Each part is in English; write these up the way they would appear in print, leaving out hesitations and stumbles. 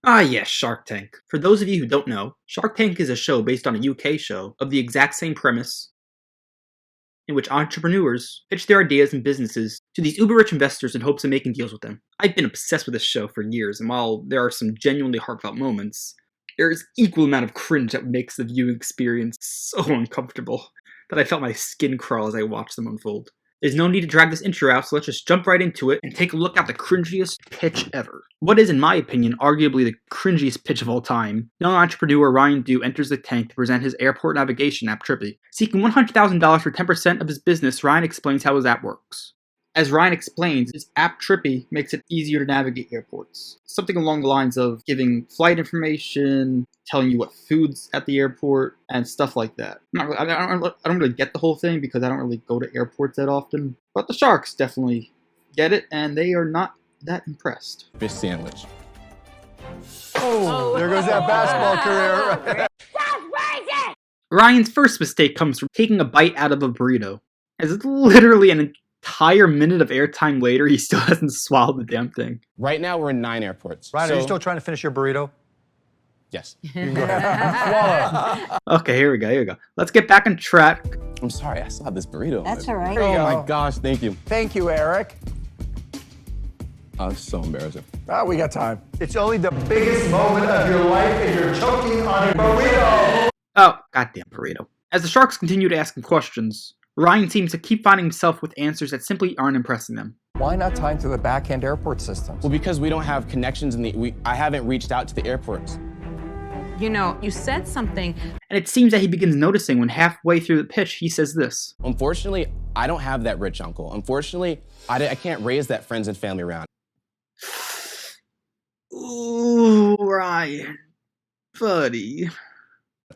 Ah yes, Shark Tank. For those of you who don't know, Shark Tank is a show based on a UK show of the exact same premise, in which entrepreneurs pitch their ideas and businesses to these uber-rich investors in hopes of making deals with them. I've been obsessed with this show for years, and while there are some genuinely heartfelt moments, there is equal amount of cringe that makes the viewing experience so uncomfortable that I felt my skin crawl as I watched them unfold. There's no need to drag this intro out, so let's just jump right into it and take a look at the cringiest pitch ever. What is, in my opinion, arguably the cringiest pitch of all time. Young entrepreneur Ryan Dew enters the tank to present his airport navigation app Trippy. Seeking $100,000 for 10% of his business, Ryan explains how his app works. As Ryan explains, his app Trippy makes it easier to navigate airports. Something along the lines of giving flight information, telling you what food's at the airport, and stuff like that. I don't really get the whole thing because I don't really go to airports that often. But the Sharks definitely get it, and they are not that impressed. Fish sandwich. Oh, there goes that basketball career. Ryan's first mistake comes from taking a bite out of a burrito. As it's literally an entire minute of airtime later, he still hasn't swallowed the damn thing. Right now, we're in 9 airports. Ryan, are you still trying to finish your burrito? Yes. You can go ahead. Swallow. Okay, here we go. Let's get back on track. I'm sorry, I still have this burrito. That's all right. Oh you my go. gosh, thank you. Thank you, Eric. Oh, it's so embarrassing. We got time. It's only the biggest moment of your life and you're choking on a burrito. Oh, goddamn burrito. As the Sharks continue to ask him questions, Ryan seems to keep finding himself with answers that simply aren't impressing them. Why not tie into the back-end airport systems? Well, because we don't have connections I haven't reached out to the airports. You know, you said something. And it seems that he begins noticing when halfway through the pitch he says this. Unfortunately, I don't have that rich uncle. Unfortunately, I can't raise that friends and family around. Ooh, Ryan. Buddy.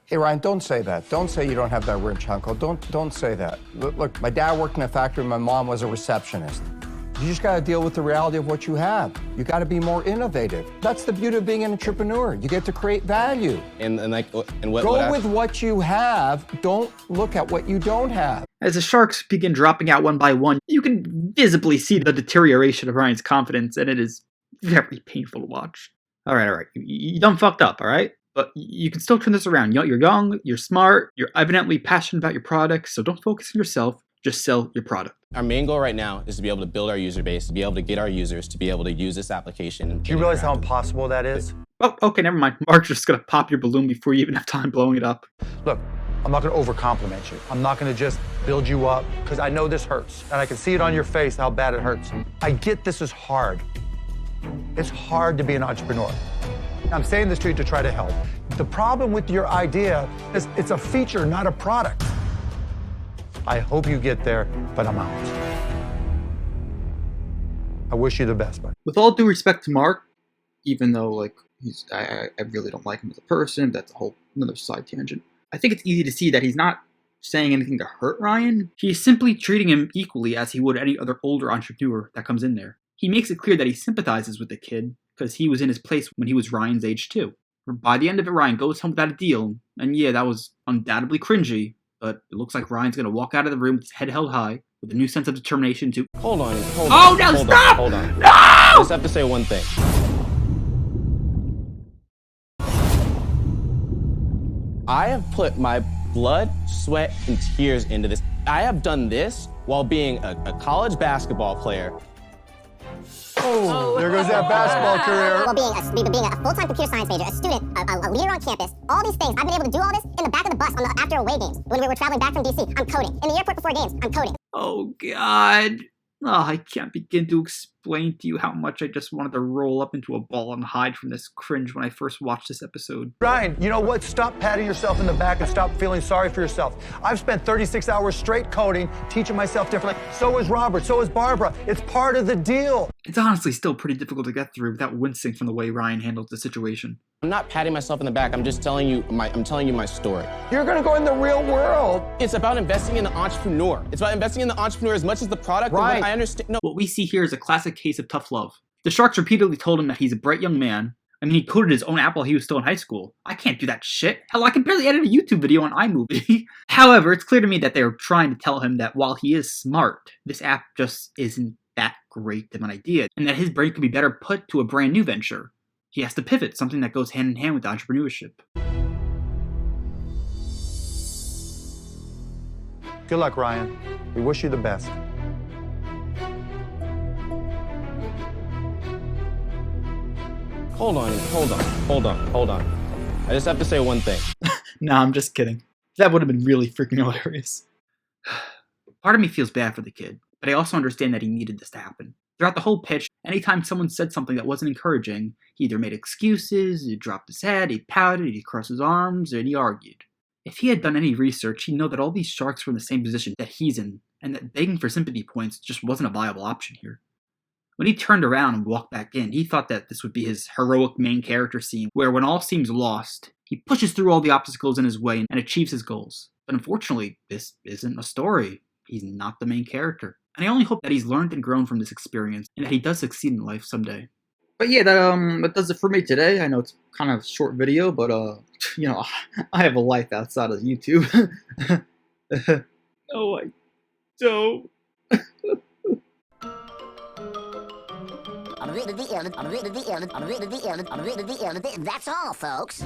Hey, Ryan, don't say that. Don't say you don't have that rich uncle. Don't say that. Look, my dad worked in a factory. My mom was a receptionist. You just got to deal with the reality of what you have. You got to be more innovative. That's the beauty of being an entrepreneur. You get to create value. And what? Go with what you have. Don't look at what you don't have. As the Sharks begin dropping out one by one, you can visibly see the deterioration of Ryan's confidence, and it is very painful to watch. All right. You done fucked up, all right? But you can still turn this around. You're young, you're smart, you're evidently passionate about your product, so don't focus on yourself, just sell your product. Our main goal right now is to be able to build our user base, to be able to get our users to be able to use this application. Do you realize how impossible that is? Oh, okay, never mind. Mark's just gonna pop your balloon before you even have time blowing it up. Look, I'm not going to overcompliment you. I'm not going to just build you up because I know this hurts. And I can see it on your face how bad it hurts. I get this is hard. It's hard to be an entrepreneur. I'm saying this to you to try to help. The problem with your idea is it's a feature, not a product. I hope you get there, but I'm out. I wish you the best, buddy. With all due respect to Mark, even though I really don't like him as a person, that's a whole another side tangent. I think it's easy to see that he's not saying anything to hurt Ryan. He's simply treating him equally as he would any other older entrepreneur that comes in there. He makes it clear that he sympathizes with the kid because he was in his place when he was Ryan's age too. By the end of it, Ryan goes home without a deal, and yeah, that was undoubtedly cringy, but it looks like Ryan's gonna walk out of the room with his head held high, with a new sense of determination to— Hold on. Oh, no, stop! Hold on. No! I just have to say one thing. I have put my blood, sweat, and tears into this. I have done this while being a college basketball player. Oh, there goes that basketball career. Well, being a full-time computer science major, a student, a leader on campus, all these things, I've been able to do all this in the back of the bus after away games. When we were traveling back from DC, I'm coding. In the airport before games, I'm coding. Oh God. Oh, I can't begin to explain to you how much I just wanted to roll up into a ball and hide from this cringe when I first watched this episode. Ryan, you know what? Stop patting yourself in the back and stop feeling sorry for yourself. I've spent 36 hours straight coding, teaching myself differently. So is Robert, so is Barbara. It's part of the deal. It's honestly still pretty difficult to get through without wincing from the way Ryan handled the situation. I'm not patting myself in the back. I'm just telling you my story. You're gonna go in the real world. It's about investing in the entrepreneur. It's about investing in the entrepreneur as much as the product. Right. I understand. No. What we see here is a classic case of tough love. The Sharks repeatedly told him that he's a bright young man. I mean, he coded his own app while he was still in high school. I can't do that shit. Hell, I can barely edit a YouTube video on iMovie. However, it's clear to me that they're trying to tell him that while he is smart, this app just isn't that great of an idea, and that his brain could be better put to a brand new venture. He has to pivot, something that goes hand in hand with entrepreneurship. Good luck, Ryan. We wish you the best. Hold on. I just have to say one thing. Nah, I'm just kidding. That would have been really freaking hilarious. Part of me feels bad for the kid, but I also understand that he needed this to happen. Throughout the whole pitch, anytime someone said something that wasn't encouraging, he either made excuses, he dropped his head, he pouted, he crossed his arms, and he argued. If he had done any research, he'd know that all these sharks were in the same position that he's in, and that begging for sympathy points just wasn't a viable option here. When he turned around and walked back in, he thought that this would be his heroic main character scene, where when all seems lost, he pushes through all the obstacles in his way and achieves his goals. But unfortunately, this isn't a story. He's not the main character. And I only hope that he's learned and grown from this experience, and that he does succeed in life someday. But yeah, that does it for me today. I know it's kind of a short video, but you know, I have a life outside of YouTube. No, I don't. That's all, folks.